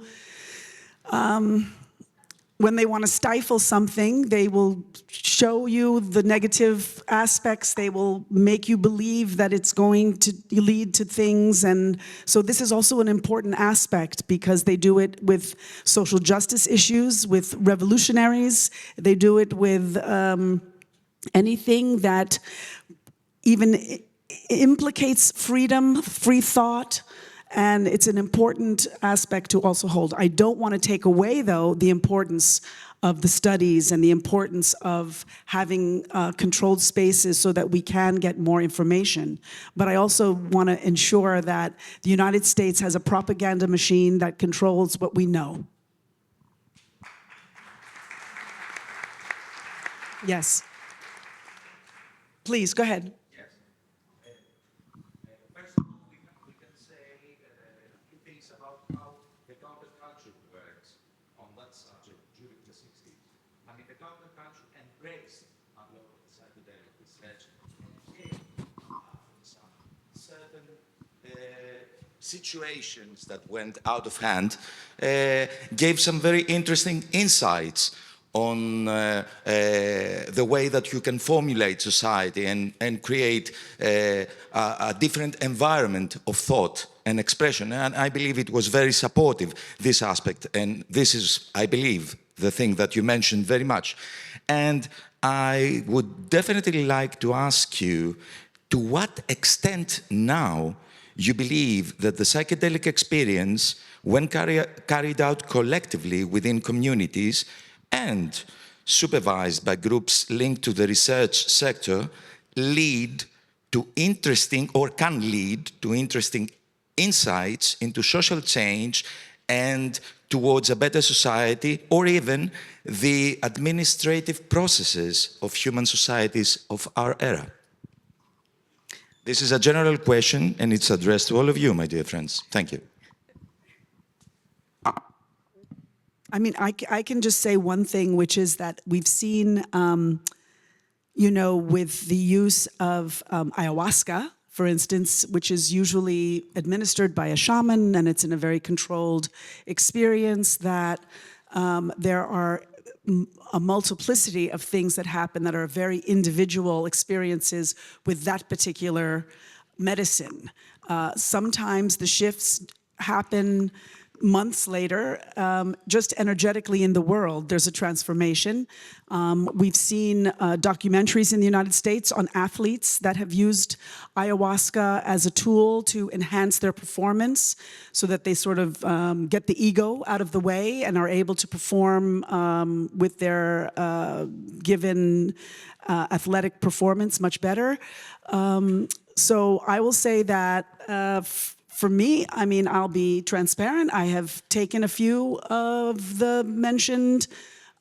when they want to stifle something, they will show you the negative aspects. They will make you believe that it's going to lead to things. And so this is also an important aspect because they do it with social justice issues, with revolutionaries. They do it with anything that even implicates freedom, free thought. And it's an important aspect to also hold. I don't want to take away, though, the importance of the studies and the importance of having controlled spaces so that we can get more information. But I also want to ensure that the United States has a propaganda machine that controls what we know. Yes. Please, go ahead. Situations that went out of hand gave some very interesting insights on the way that you can formulate society and create a different environment of thought and expression. And I believe it was very supportive, this aspect. And this is, I believe, the thing that you mentioned very much. And I would definitely like to ask you, to what extent now you believe that the psychedelic experience, when carried out collectively within communities and supervised by groups linked to the research sector, lead to interesting, or can lead to interesting insights into social change and towards a better society, or even the administrative processes of human societies of our era? This is a general question, and it's addressed to all of you, my dear friends. Thank you. I mean, I can just say one thing, which is that we've seen, you know, with the use of ayahuasca, for instance, which is usually administered by a shaman, and it's in a very controlled experience, that there are a multiplicity of things that happen that are very individual experiences with that particular medicine. Sometimes the shifts happen months later, just energetically in the world, there's a transformation. We've seen documentaries in the United States on athletes that have used ayahuasca as a tool to enhance their performance so that they sort of get the ego out of the way and are able to perform with their given athletic performance much better. So I will say that for me, I mean, I'll be transparent. I have taken a few of the mentioned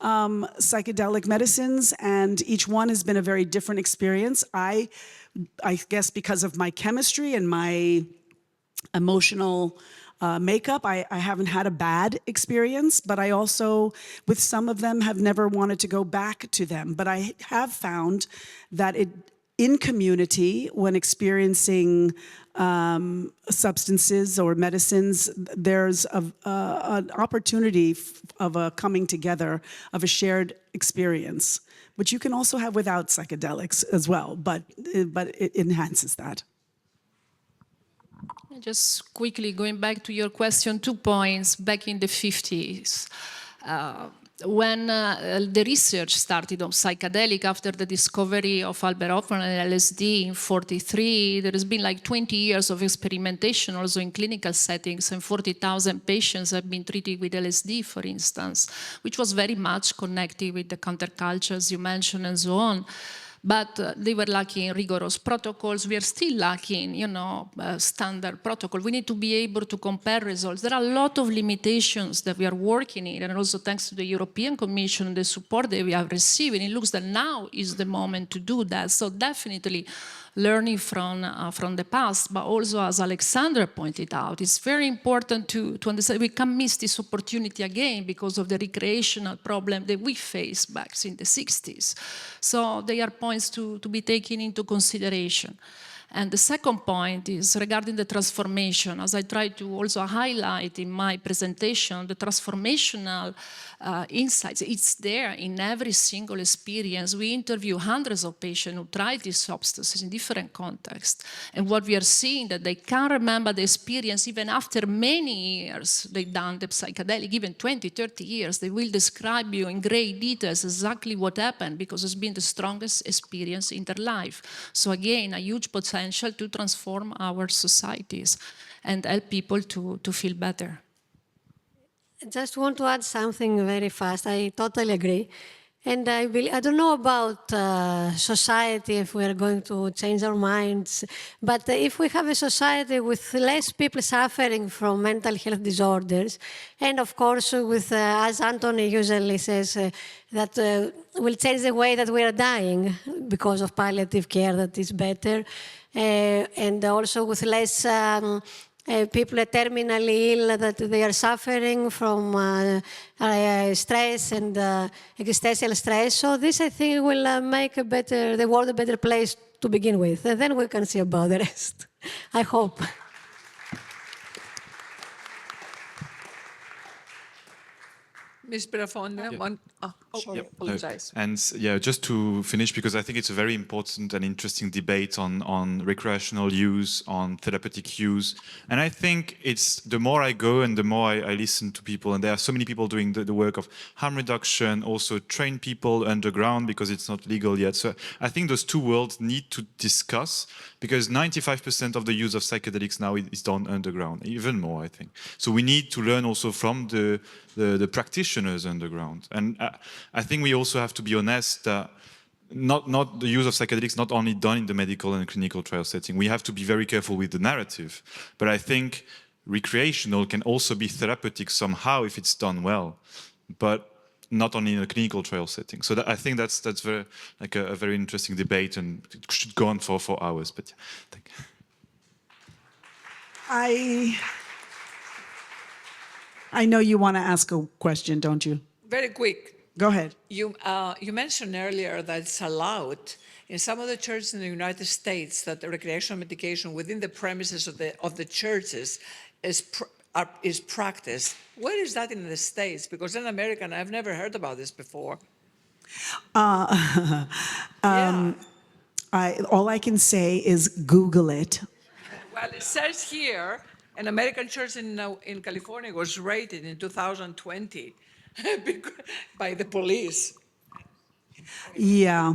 psychedelic medicines, and each one has been a very different experience. I guess because of my chemistry and my emotional makeup, I haven't had a bad experience, but I also, with some of them, have never wanted to go back to them. But I have found that in community, when experiencing substances or medicines, there's an opportunity of a coming together, of a shared experience, which you can also have without psychedelics as well, but it enhances that. Just quickly going back to your question, 2 points. Back in the 50s, when the research started on psychedelic after the discovery of Albert Hofmann and LSD in 1943, there has been like 20 years of experimentation also in clinical settings, and 40,000 patients have been treated with LSD, for instance, which was very much connected with the countercultures you mentioned and so on. But they were lacking rigorous protocols. We are still lacking, you know, standard protocol. We need to be able to compare results. There are a lot of limitations that we are working in, and also thanks to the European Commission and the support that we are receiving, it looks that now is the moment to do that. So definitely learning from the past, but also, as Alexandra pointed out, it's very important to understand we can't miss this opportunity again because of the recreational problem that we faced back in the 60s. So they are points to be taken into consideration. And the second point is regarding the transformation. As I tried to also highlight in my presentation, the transformational insights, it's there in every single experience. We interview hundreds of patients who tried these substances in different contexts. And what we are seeing that they can't remember the experience even after many years they've done the psychedelic, even 20, 30 years. They will describe you in great details exactly what happened because it's been the strongest experience in their life. So again, a huge potential to transform our societies and help people to feel better. I just want to add something very fast. I totally agree. And I don't know about society, if we are going to change our minds, but if we have a society with less people suffering from mental health disorders, and of course, with, as Anthony usually says, that will change the way that we are dying because of palliative care that is better, and also with less people are terminally ill, that they are suffering from stress and existential stress. So this, I think, will make the world a better place to begin with. And then we can see about the rest. I hope. Ms. Belafonte, sorry, apologize. And yeah, just to finish, because I think it's a very important and interesting debate on recreational use, on therapeutic use. And I think it's the more I go and the more I listen to people, and there are so many people doing the work of harm reduction, also train people underground because it's not legal yet. So I think those two worlds need to discuss, because 95% of the use of psychedelics now is done underground, even more, I think. So we need to learn also from the practitioners underground. And I think we also have to be honest that not the use of psychedelics not only done in the medical and clinical trial setting. We have to be very careful with the narrative. But I think recreational can also be therapeutic somehow if it's done well, but not only in a clinical trial setting. So I think that's very like a very interesting debate, and it should go on for hours. But yeah, thank you. I know you want to ask a question, don't you? Very quick. Go ahead. You mentioned earlier that it's allowed in some of the churches in the United States that the recreational medication within the premises of the churches is practiced. Where is that in the States? Because in America, and I've never heard about this before. All I can say is Google it. Well, it says here, an American church in California was raided in 2020 by the police. Yeah.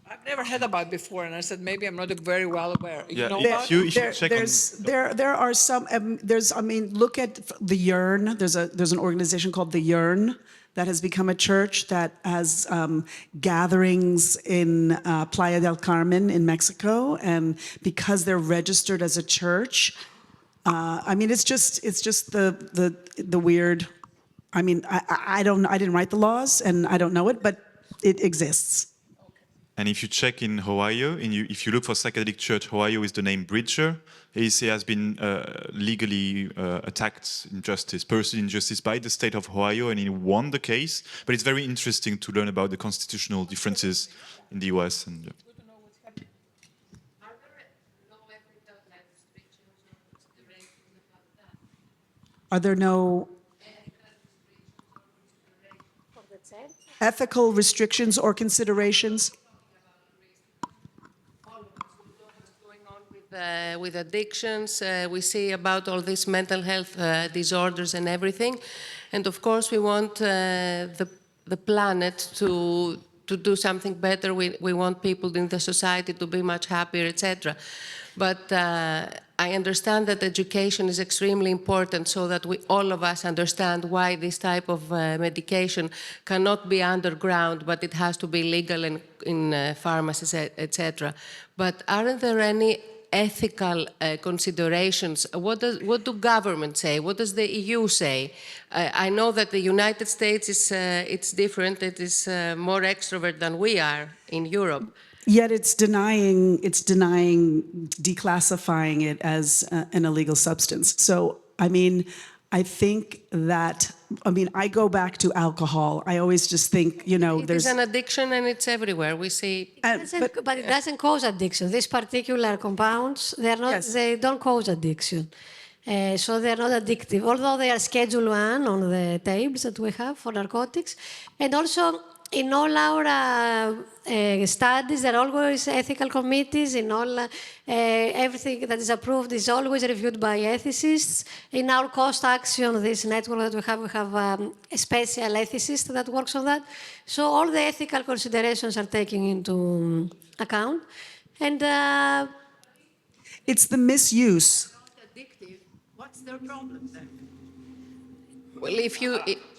I've never heard about it before, and I said maybe I'm not very well aware. You know if about you it? check There are some. Look at the Yearn. There's an organization called the Yearn that has become a church that has gatherings in Playa del Carmen in Mexico, and because they're registered as a church, it's just the weird. I didn't write the laws, and I don't know it, but it exists. And if you check in Ohio, if you look for psychedelic church, Ohio is the name Bridger. He has been legally attacked in justice, pursued in justice by the state of Ohio, and he won the case. But it's very interesting to learn about the constitutional differences in the US. And, Are there no ethical restrictions or considerations? With addictions, we see about all these mental health disorders and everything. And of course, we want the planet to do something better. We want people in the society to be much happier, etc. But I understand that education is extremely important so that all of us understand why this type of medication cannot be underground, but it has to be legal in pharmacies, etc. But aren't there any ethical considerations? What do governments say? What does the EU say? I know that the United States is it's different. It is more extrovert than we are in Europe. Yet it's denying declassifying it as an illegal substance. So, I think that, I go back to alcohol. I always just think, there's... It's an addiction and it's everywhere. We see... But it doesn't cause addiction. These particular compounds, they don't cause addiction. So they're not addictive, although they are Schedule 1 on the tables that we have for narcotics. And also, in all our studies, there are always ethical committees. In all, everything that is approved is always reviewed by ethicists. In our cost action, this network that we have a special ethicist that works on that. So all the ethical considerations are taken into account. And it's the misuse. What's their problem then? Well,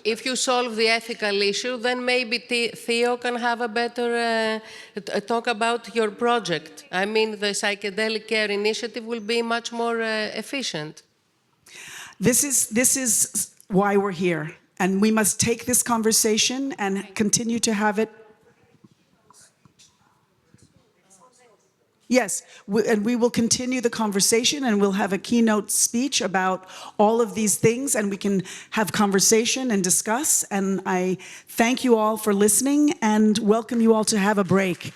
if you solve the ethical issue, then maybe Theo can have a better talk about your project. The psychedelic care initiative will be much more efficient. This is why we're here, and we must take this conversation and continue to have it. Yes, and we will continue the conversation, and we'll have a keynote speech about all of these things, and we can have conversation and discuss. And I thank you all for listening and welcome you all to have a break.